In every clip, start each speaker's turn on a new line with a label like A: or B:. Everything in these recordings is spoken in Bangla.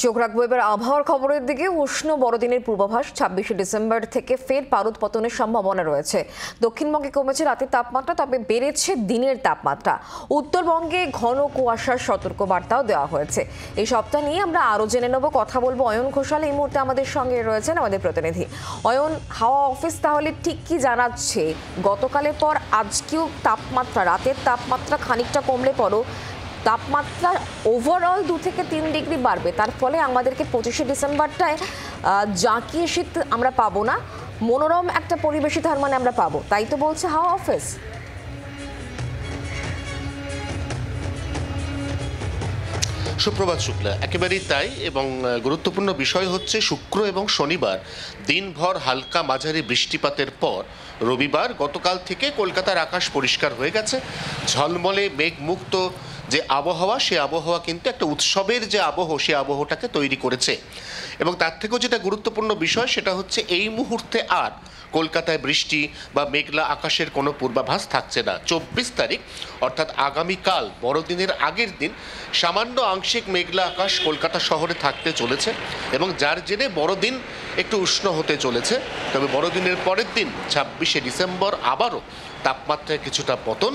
A: চোখ রাখবো এবার আবহাওয়ার খবরের দিকে। উষ্ণ বড়দিনের পূর্বাভাস। 26শে ডিসেম্বর থেকে ফের পারদ পতনের সম্ভাবনা রয়েছে। দক্ষিণবঙ্গে কমেছে রাতের তাপমাত্রা, তবে বেড়েছে দিনের তাপমাত্রা। উত্তরবঙ্গে ঘন কুয়াশার সতর্কবার্তাও দেওয়া হয়েছে। এই সপ্তাহ নিয়ে আমরা আরো জেনে নেব, কথা বলবো অয়ন ঘোষাল এই মুহূর্তে আমাদের সঙ্গে রয়েছেন, আমাদের প্রতিনিধি। অয়ন, হাওয়া অফিস তাহলে ঠিক কি জানাচ্ছে? গতকালের পর আজকেও তাপমাত্রা, রাতের তাপমাত্রা খানিকটা কমলে পরও তাপমাত্রা ওভারঅল 2 থেকে 3 ডিগ্রি বাড়বে। তার ফলে আমাদেরকে 25শে ডিসেম্বরটায় জাঁকিয়ে শীত আমরা পাবো না, মনোরম একটা পরিবেশই তার মানে আমরা পাবো, তাই তো বলছে হাওয়া অফিস।
B: সুপ্রভাত শুক্লা, একেবারেই তাই। এবং গুরুত্বপূর্ণ বিষয় হচ্ছে শুক্র এবং শনিবার দিনভর হালকা মাঝারি বৃষ্টিপাতের পর রবিবার গতকাল থেকে কলকাতার আকাশ পরিষ্কার হয়ে গেছে। ঝলমলে মেঘমুক্ত যে আবহাওয়া, সে আবহাওয়া কিন্তু একটা উৎসবের যে আবহ, সে আবহটাকে তৈরি করেছে। এবং তার থেকেও যেটা গুরুত্বপূর্ণ বিষয় সেটা হচ্ছে এই মুহূর্তে আর কলকাতায় বৃষ্টি বা মেঘলা আকাশের কোনো পূর্বাভাস থাকছে না। 24 তারিখ অর্থাৎ আগামীকাল বড়দিনের আগের দিন সামান্য আংশিক মেঘলা আকাশ কলকাতা শহরে থাকতে চলেছে এবং যার জেরে বড়দিন একটু উষ্ণ হতে চলেছে। তবে বড়দিনের পরের দিন 26শে ডিসেম্বর আবারও তাপমাত্রায় কিছুটা পতন,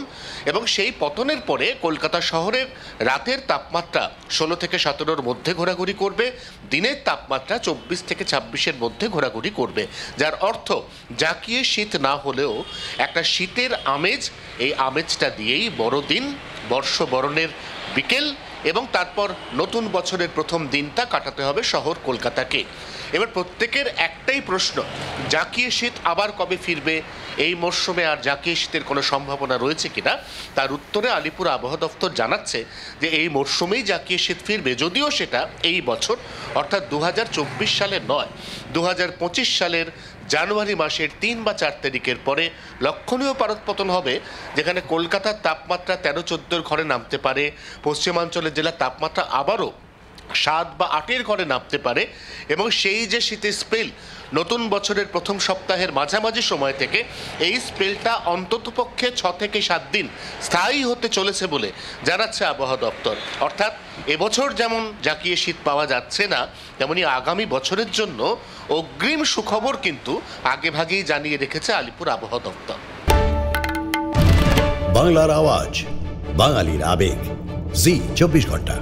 B: এবং সেই পতনের পরে কলকাতা শহরের রাতের তাপমাত্রা 16 থেকে 17-র মধ্যে ঘোরাঘুরি করবে, দিনের তাপমাত্রা 24 থেকে 26-এর মধ্যে ঘোরাঘুরি করবে। যার অর্থ জাঁকিয়ে শীত না হলেও একটা শীতের আমেজ, এই আমেজটা দিয়েই বড়দিন, বর্ষবরণের বিকেল এবং তারপর নতুন বছরের প্রথম দিনটা কাটাতে হবে শহর কলকাতাকে। এবার প্রত্যেকের একটাই প্রশ্ন, জাঁকিয়ে শীত আবার কবে ফিরবে? এই মরশুমে আর জাঁকিয়ে শীতের কোনো সম্ভাবনা রয়েছে কিনা? তার উত্তরে আলিপুর আবহাওয়া দপ্তর জানাচ্ছে যে এই মরশুমেই জাঁকিয়ে শীত ফিরবে, যদিও সেটা এই বছর অর্থাৎ 2024 সালের নয়, 2025 সালের জানুয়ারি মাসের 3 বা 4 তারিখের পরে লক্ষণীয় পারদপতন হবে, যেখানে কলকাতার তাপমাত্রা 13-14-র ঘরে নামতে পারে। পশ্চিমাঞ্চলের জেলার তাপমাত্রা আবারও 7 বা 8-এর ঘরে নামতে পারে। এবং সেই যে শীতের স্পেল নতুন বছরের প্রথম সপ্তাহের মাঝামাঝি সময় থেকে, এই স্পেলটা অন্ততপক্ষে 6 থেকে 7 দিন স্থায়ী হতে চলেছে বলে জানাচ্ছে আবহাওয়া দপ্তর। অর্থাৎ এবছর যেমন জাঁকিয়ে শীত পাওয়া যাচ্ছে না, তেমনি আগামী বছরের জন্য অগ্রিম সুখবর কিন্তু আগেভাগেই জানিয়ে রেখেছে আলিপুর আবহাওয়া দপ্তর।
C: বাংলার আওয়াজ, বাঙালির আবেগ, জি 24 ঘন্টা।